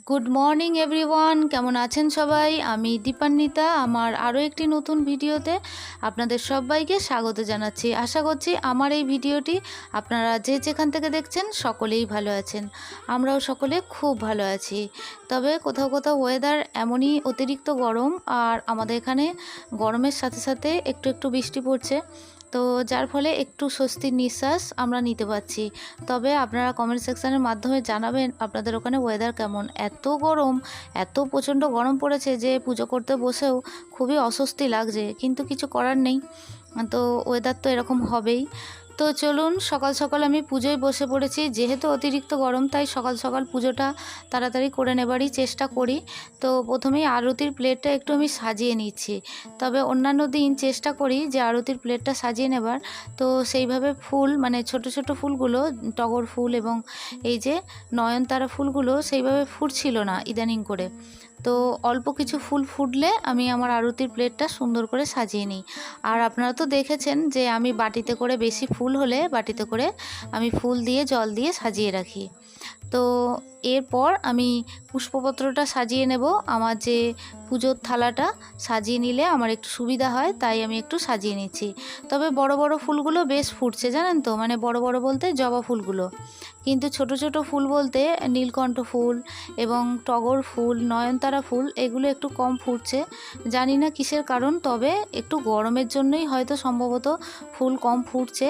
Good morning everyone, কেমন আছেন সবাই? আমি দীপান্বিতা। আমার আরও একটি নতুন ভিডিওতে আপনাদের সবাইকে স্বাগত জানাচ্ছি। আশা করছি আমার এই ভিডিওটি আপনারা যে যেখান থেকে দেখছেন সকলেই ভালো আছেন। আমরাও সকলে খুব ভালো আছি। তবে কোথাও কোথাও ওয়েদার এমনই অতিরিক্ত গরম, আর আমাদের এখানে গরমের সাথে সাথে একটু একটু বৃষ্টি পড়ছে, তো যার ফলে একটু স্বস্তির নিঃশ্বাস আমরা নিতে পারছি। তবে আপনারা কমেন্ট সেকশানের মাধ্যমে জানাবেন আপনাদের ওখানে ওয়েদার কেমন। এত গরম, এত প্রচণ্ড গরম পড়েছে যে পুজো করতে বসেও খুবই অস্বস্তি লাগছে, কিন্তু কিছু করার নেই। তো ওয়েদার তো এরকম হবেই। তো চলুন, সকাল সকাল আমি পুজোয় বসে পড়েছি। যেহেতু অতিরিক্ত গরম, তাই সকাল সকাল পুজোটা তাড়াতাড়ি করে নেবারই চেষ্টা করি। তো প্রথমেই আরতির প্লেটটা একটু আমি সাজিয়ে নিচ্ছি। তবে অন্যান্য দিন চেষ্টা করি যে আরতির প্লেটটা সাজিয়ে নেবার, তো সেইভাবে ফুল মানে ছোট ছোট ফুলগুলো, টগর ফুল এবং এই যে নয়নতারা ফুলগুলো সেইভাবে ফুটছিল না ইদানিং করে। তো অল্প কিছু ফুল ফুটলে আমি আমার আরতির প্লেটটা সুন্দর করে সাজিয়ে নিই। আর আপনারা তো দেখেছেন যে আমি বাটিতে করে, বেশি ফুল হলে বাটিতে করে আমি ফুল দিয়ে জল দিয়ে সাজিয়ে রাখি। তো এরপর আমি পুষ্পপত্রটা সাজিয়ে নেব। আমার যে পুজোর থালাটা সাজিয়ে নিলে আমার একটু সুবিধা হয়, তাই আমি একটু সাজিয়ে নিচ্ছি। তবে বড় বড় ফুলগুলো বেশ ফুটছে, জানেন তো, মানে বড় বড় বলতে জবা ফুলগুলো। কিন্তু ছোট ছোট ফুল বলতে নীলকণ্ঠ ফুল এবং টগর ফুল, নয়নতারা ফুল, এগুলো একটু কম ফুটছে। জানি না কিসের কারণ, তবে একটু গরমের জন্যই হয়তো সম্ভবত ফুল কম ফুটছে।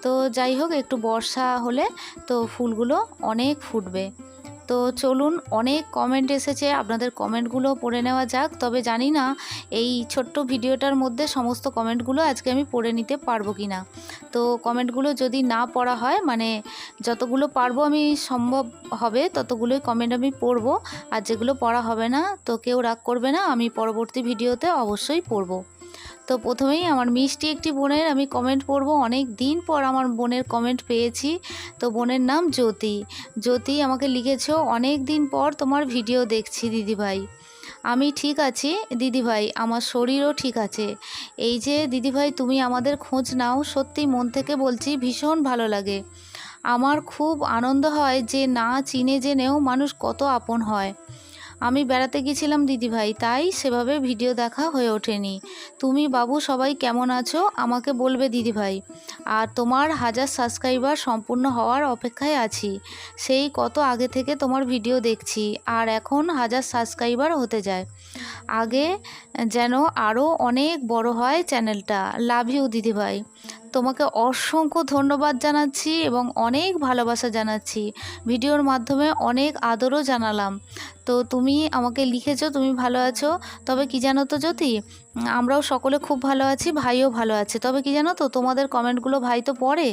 তো যাই হোক, একটু বর্ষা হলে তো ফুলগুলো অনেক ফুটবে। তো চলুন, অনেক কমেন্ট এসেছে, আপনাদের কমেন্টগুলো পড়ে নেওয়া যাক। তবে জানি না এই ছোট্ট ভিডিওটার মধ্যে সমস্ত কমেন্টগুলো আজকে আমি পড়ে নিতে পারবো কি না। তো কমেন্টগুলো যদি না পড়া হয়, মানে যতগুলো পারবো আমি, সম্ভব হবে ততগুলোই কমেন্ট আমি পড়বো। আর যেগুলো পড়া হবে না তো কেউ রাগ করবে না, আমি পরবর্তী ভিডিওতে অবশ্যই পড়বো। তো প্রথমেই আমার মিষ্টি একটি বোনের আমি কমেন্ট পড়ব। অনেক দিন পর আমার বোনের কমেন্ট পেয়েছি। তো বোনের নাম জ্যোতি। জ্যোতি আমাকে লিখেছো, অনেক দিন পর তোমার ভিডিও দেখছি দিদিভাই। আমি ঠিক আছি দিদিভাই, আমার শরীরও ঠিক আছে। এই যে দিদিভাই তুমি আমাদের খোঁজ নাও, সত্যি মন থেকে বলছি, ভীষণ ভালো লাগে। আমার খুব আনন্দ হয় যে না চিনে জেনেও মানুষ কত আপন হয়। আমি বেড়াতে গেছিলাম দিদিভাই, তাই সেভাবে ভিডিও দেখা হয়ে ওঠেনি। তুমি বাবু সবাই কেমন আছো আমাকে বলবে দিদিভাই। আর তোমার 1000 সাবস্ক্রাইবার সম্পূর্ণ হওয়ার অপেক্ষায় আছি। সেই কত আগে থেকে তোমার ভিডিও দেখছি, আর এখন 1000 সাবস্ক্রাইবার হতে যায়। আগে যেন আরও অনেক বড় হয় চ্যানেলটা। লাভ ইউ দিদিভাই। তোমাকে অসংখ্য ধন্যবাদ জানাচ্ছি এবং অনেক ভালোবাসা জানাচ্ছি। ভিডিওর মাধ্যমে অনেক আদরও জানালাম। তো তুমি আমাকে লিখেছো তুমি ভালো আছো। তবে কি জানো তো জ্যোতি, আমরাও সকলে খুব ভালো আছি, ভাইও ভালো আছে। তবে কি জানো তো, তোমাদের কমেন্টগুলো ভাই তো পড়ে,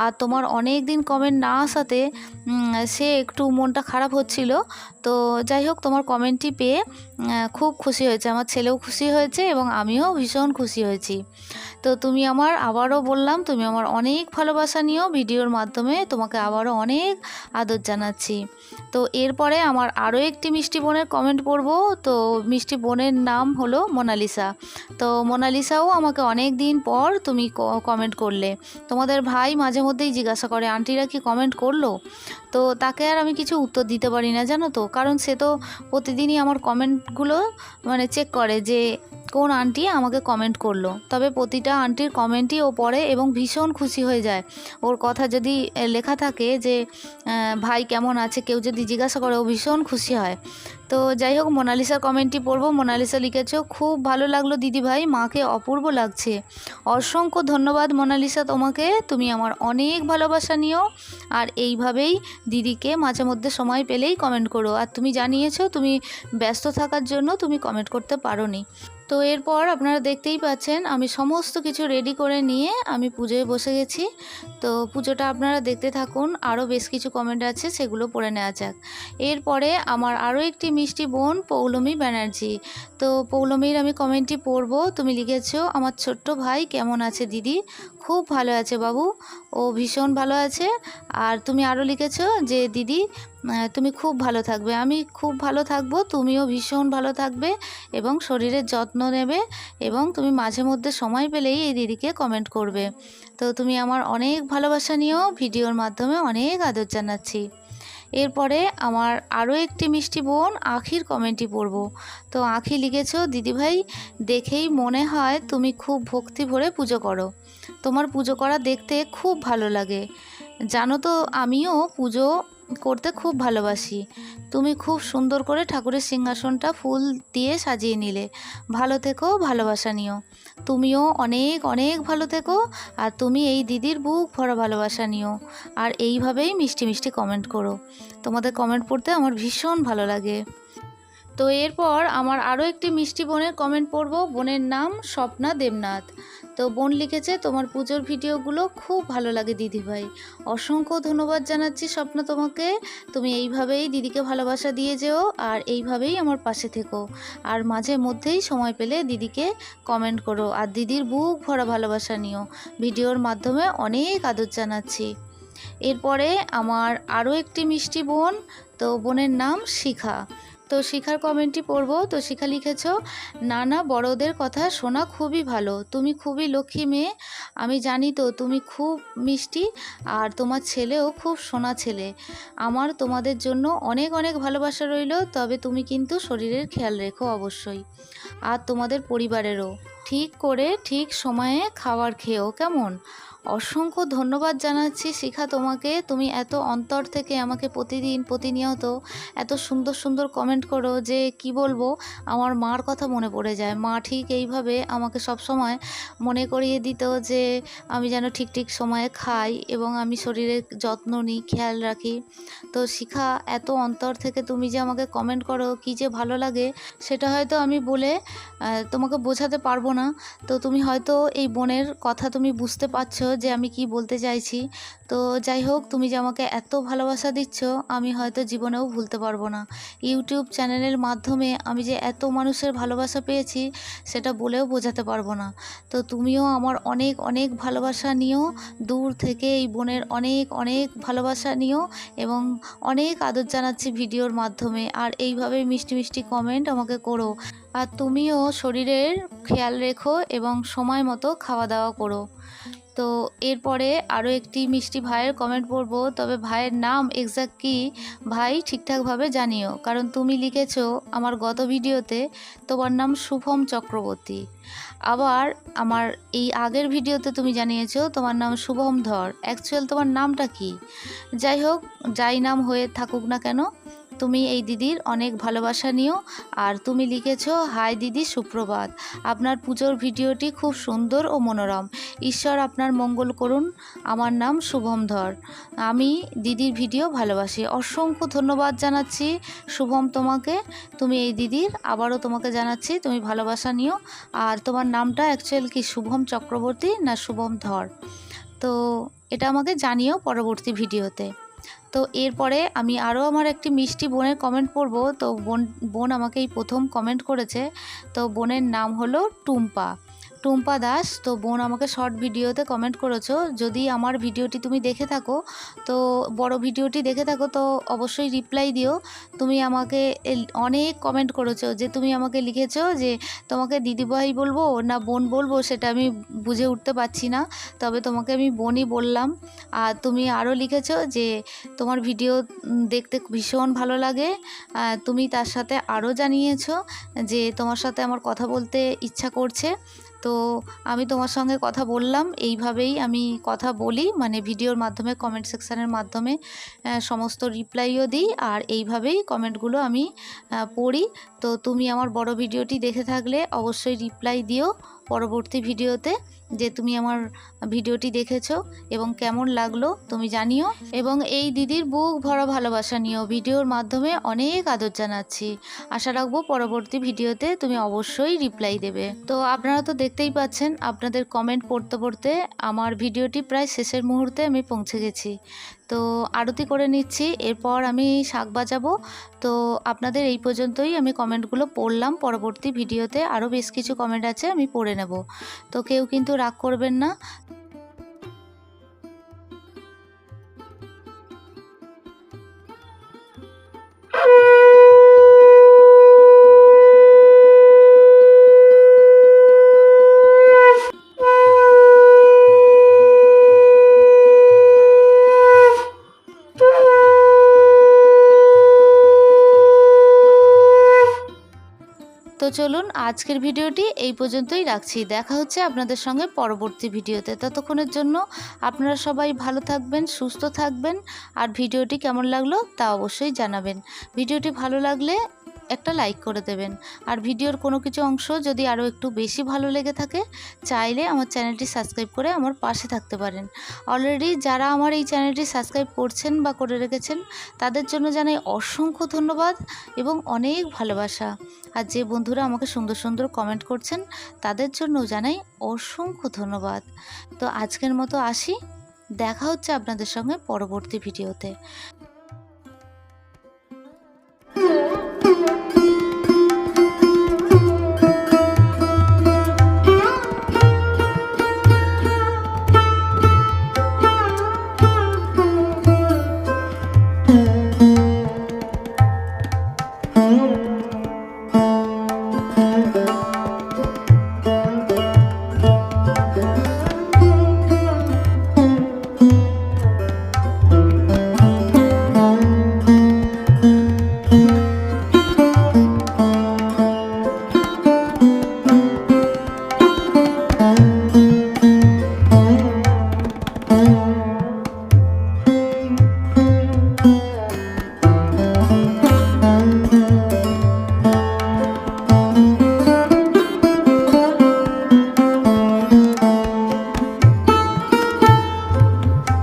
আর তোমার অনেক দিন কমেন্ট না আসাতে সে একটু মনটা খারাপ হচ্ছিল। তো যাই হোক, তোমার কমেন্টটি পেয়ে খুব খুশি হয়েছে, আমার ছেলেও খুশি হয়েছে এবং আমিও ভীষণ খুশি হয়েছি। তো তুমি আমার, আবারও বললাম, তুমি আমার অনেক ভালোবাসা নিও। ভিডিওর মাধ্যমে তোমাকে আবারও অনেক আদর জানাচ্ছি। তো এরপরে আমার আরও একটি মিষ্টি বোনের কমেন্ট পড়ব। তো মিষ্টি বোনের নাম হলো মোনালিসা। তো মোনালিসাও আমাকে অনেক দিন পর তুমি কমেন্ট করলে। তোমাদের ভাই মাঝে মধ্যেই জিজ্ঞাসা করে আন্টিরা কি কমেন্ট করলো। তো তাকে আর আমি কিছু উত্তর দিতে পারি না, জানো তো, কারণ সে তো প্রতিদিনই আমার কমেন্টগুলো মানে চেক করে যে কোন আন্টি আমাকে কমেন্ট করলো। তবে প্রতিটা আন্টির কমেন্টই ও পড়ে এবং ভীষণ খুশি হয়ে যায়। ওর কথা যদি লেখা থাকে যে ভাই কেমন আছে, কেউ যদি জিজ্ঞাসা করে, ও ভীষণ খুশি হয়। তো যাই হোক, মোনালিসার কমেন্টটি পড়বো। মোনালিসা লিখেছো, খুব ভালো লাগলো দিদিভাই, মাকে অপূর্ব লাগছে। অসংখ্য ধন্যবাদ মোনালিসা তোমাকে, তুমি আমার অনেক ভালোবাসা নিও। আর এইভাবেই দিদিকে মাঝে মধ্যে সময় পেলেই কমেন্ট করো। আর তুমি জানিয়েছো তুমি ব্যস্ত থাকার জন্য তুমি কমেন্ট করতে পারোনি। তো এরপর আপনারা দেখতেই পাচ্ছেন আমি সমস্ত কিছু রেডি করে নিয়ে আমি পুজোয় বসে গেছি। তো পুজোটা আপনারা দেখতে থাকুন, আরও বেশ কিছু কমেন্ট আছে সেগুলো পড়ে নেওয়া যাক। এরপরে আমার আরও একটি মিষ্টি বোন পৌলমী ব্যানার্জি। তো পৌলমীর আমি কমেন্টটি পড়ব। তুমি লিখেছো, আমার ছোট্ট ভাই কেমন আছে দিদি, খুব ভালো আছে বাবু, ও ভীষণ ভালো আছে। আর তুমি আরও লিখেছো যে দিদি তুমি খুব ভালো থাকবে। আমি খুব ভালো থাকবো, তুমিও ভীষণ ভালো থাকবে এবং শরীরের যত্ন নেবে, এবং তুমি মাঝে মধ্যে সময় পেলেই এই দিদিকে কমেন্ট করবে। তো তুমি আমার অনেক ভালোবাসা নিও, ভিডিওর মাধ্যমে অনেক আদর জানাচ্ছি। এরপরে আমার আরও একটি মিষ্টি বোন আখির কমেন্টই পড়ব। তো আখি লিখেছো, দিদিভাই দেখেই মনে হয় তুমি খুব ভক্তি ভরে পুজো করো। তোমার পুজো করা দেখতে খুব ভালো লাগে। জানো তো আমিও পুজো করতে খুব ভালোবাসি। তুমি খুব সুন্দর করে ঠাকুরের সিংহাসনটা ফুল দিয়ে সাজিয়ে নিলে। ভালো থেকো, ভালোবাসা নিও। তুমিও অনেক অনেক ভালো থেকো, আর তুমি এই দিদির বুক ভরা ভালোবাসা নিও। আর এইভাবেই মিষ্টি মিষ্টি কমেন্ট করো। তোমাদের কমেন্ট পড়তে আমার ভীষণ ভালো লাগে। তো এরপর আমার আরও একটি মিষ্টি বোনের কমেন্ট পড়ব। বোনের নাম স্বপ্না দেবনাথ। তো বোন লিখেছে, তোমার পুজোর ভিডিওগুলো খুব ভালো লাগে দিদিভাই। অসংখ্য ধন্যবাদ জানাচ্ছি স্বপ্না তোমাকে। তুমি এইভাবেই দিদিকে ভালোবাসা দিয়ে যেও, আর এইভাবেই আমার পাশে থেকো। আর মাঝে মধ্যেই সময় পেলে দিদিকে কমেন্ট করো, আর দিদির বুক ভরা ভালোবাসা নিও। ভিডিওর মাধ্যমে অনেক আদর জানাচ্ছি। এরপরে আমার আরও একটি মিষ্টি বোন, তো বোনের নাম শিখা। তো শিখার কমেন্টটি পড়ব। তো শিখা লিখেছো, নানা বড়দের কথা শোনা খুবই ভালো। তুমি খুবই লক্ষ্মী মেয়ে। আমি জানি তো তুমি খুব মিষ্টি, আর তোমার ছেলেও খুব সোনা ছেলে। আমার তোমাদের জন্য অনেক অনেক ভালোবাসা রইল। তবে তুমি কিন্তু শরীরের খেয়াল রেখো অবশ্যই, আর তোমাদের পরিবারেরও। ঠিক করে ঠিক সময়ে খাবার খেও, কেমন? অসংখ্য ধন্যবাদ জানাচ্ছি শিখা তোমাকে। তুমি এত অন্তর থেকে আমাকে প্রতিদিন প্রতিনিয়ত এত সুন্দর সুন্দর কমেন্ট করো যে কি বলবো, আমার মার কথা মনে পড়ে যায়। মা ঠিক এইভাবে আমাকে সব সময় মনে করিয়ে দিত যে আমি যেন ঠিক ঠিক সময়ে খাই এবং আমি শরীরের যত্ন নিই, খেয়াল রাখি। তো শিখা, এত অন্তর থেকে তুমি যে আমাকে কমেন্ট করো, কি যে ভালো লাগে সেটা হয়তো আমি বলে তোমাকে বোঝাতে পারবো না। তো তুমি হয়তো এই বোনের কথা তুমি বুঝতে পারছো যে আমি কি বলতে চাইছি। তো যাই হোক, তুমি যে আমাকে এত ভালোবাসা দিচ্ছ আমি হয়তো জীবনেও ভুলতে পারবো না। ইউটিউব চ্যানেলের মাধ্যমে আমি যে এত মানুষের ভালোবাসা পেয়েছি সেটা বলেও বোঝাতে পারবো না। তো তুমিও আমার অনেক অনেক ভালোবাসা নিও, দূর থেকে এই বোনের অনেক অনেক ভালোবাসা নিও, এবং অনেক আদর জানাচ্ছি ভিডিওর মাধ্যমে। আর এইভাবে মিষ্টি মিষ্টি কমেন্ট আমাকে করো। আর তুমিও শরীরের খেয়াল রেখো এবং সময় মতো খাওয়া দাওয়া করো। তো এরপরে আরও একটি মিষ্টি ভাইয়ের কমেন্ট পড়ব। তবে ভাইয়ের নাম এক্স্যাক্ট কী ভাই ঠিকঠাকভাবে জানিও, কারণ তুমি লিখেছো আমার গত ভিডিওতে তোমার নাম শুভম চক্রবর্তী। আবার আমার এই আগের ভিডিওতে তুমি জানিয়েছো তোমার নাম শুভম ধর। অ্যাকচুয়াল তোমার নামটা কি? যাই হোক, যাই নাম হয়ে থাকুক না কেন, তুমি এই দিদির অনেক ভালোবাসা নিও। আর তুমি লিখেছো, হাই দিদি, সুপ্রভাত। আপনার পুজোর ভিডিওটি খুব সুন্দর ও মনোরম। ঈশ্বর আপনার মঙ্গল করুন। আমার নাম শুভম ধর। আমি দিদির ভিডিও ভালোবাসি। অসংখ্য ধন্যবাদ জানাচ্ছি শুভম তোমাকে। তুমি এই দিদির আবারও তোমাকে জানাচ্ছি তুমি ভালোবাসা নিও। আর তোমার নামটা অ্যাকচুয়াল কি, শুভম চক্রবর্তী না শুভম ধর? তো এটা আমাকে জানিও পরবর্তী ভিডিওতে। তো এরপরে আমি আরও আমার একটি মিষ্টি বোনের কমেন্ট পড়ব। তো বোন আমাকে এই প্রথম কমেন্ট করেছে। তো বোনের নাম হলো টুম্পা দাস। তো বোন আমাকে শর্ট ভিডিওতে কমেন্ট করেছো। যদি আমার ভিডিওটি তুমি দেখে থাকো, তো বড় ভিডিওটি দেখে থাকো, তো অবশ্যই রিপ্লাই দিও। তুমি আমাকে অনেক কমেন্ট করেছো, যে তুমি আমাকে লিখেছো যে তোমাকে দিদিভাই বলবো না বোন বলবো সেটা আমি বুঝে উঠতে পারছি না, তবে তোমাকে আমি বোনই বললাম। আর তুমি আরও লিখেছো যে তোমার ভিডিও দেখতে ভীষণ ভালো লাগে। তুমি তার সাথে আরও জানিয়েছো যে তোমার সাথে আমার কথা বলতে ইচ্ছা করছে। তো আমি তোমার সঙ্গে কথা বললাম, এইভাবেই আমি কথা বলি, মানে ভিডিওর মাধ্যমে, কমেন্ট সেকশানের মাধ্যমে সমস্ত রিপ্লাইও দিই, আর এইভাবেই কমেন্টগুলো আমি পড়ি। তো তুমি আমার বড় ভিডিওটি দেখে থাকলে অবশ্যই রিপ্লাই দিও পরবর্তী ভিডিওতে, যে তুমি আমার ভিডিওটি দেখেছো এবং কেমন লাগলো তুমি জানিও। এবং এই দিদির বুক ভরা ভালোবাসা নিও। ভিডিওর মাধ্যমে অনেক আদর জানাচ্ছি। আশা রাখবো পরবর্তী ভিডিওতে তুমি অবশ্যই রিপ্লাই দেবে। তো আপনারা তো দেখতেই পাচ্ছেন, আপনাদের কমেন্ট পড়তে পড়তে আমার ভিডিওটি প্রায় শেষের মুহূর্তে আমি পৌঁছে গেছি। তো আরতি করে নিচ্ছি, এরপর আমি শাক বাজাবো। তো আপনাদের এই পর্যন্তই আমি কমেন্টগুলো পড়লাম। পরবর্তী ভিডিওতে আরও বেশ কিছু কমেন্ট আছে, আমি পড়ে নেব। তো কেউ কিন্তু রাগ করবেন না। চলুন আজকের ভিডিওটি এই পর্যন্তই রাখছি। দেখা হচ্ছে আপনাদের সঙ্গে পরবর্তী ভিডিওতে। ততক্ষণের জন্য আপনারা সবাই ভালো থাকবেন, সুস্থ থাকবেন। আর ভিডিওটি কেমন লাগলো তা অবশ্যই জানাবেন। ভিডিওটি ভালো লাগলে একটা লাইক করে দেবেন। আর ভিডিওর কোনো কিছু অংশ যদি আরও একটু বেশি ভালো লেগে থাকে, চাইলে আমার চ্যানেলটি সাবস্ক্রাইব করে আমার পাশে থাকতে পারেন। অলরেডি যারা আমার এই চ্যানেলটি সাবস্ক্রাইব করছেন বা করে রেখেছেন, তাদের জন্য জানাই অসংখ্য ধন্যবাদ এবং অনেক ভালোবাসা। আর যে বন্ধুরা আমাকে সুন্দর সুন্দর কমেন্ট করছেন, তাদের জন্যও জানাই অসংখ্য ধন্যবাদ। তো আজকের মতো আসি, দেখা হচ্ছে আপনাদের সঙ্গে পরবর্তী ভিডিওতে।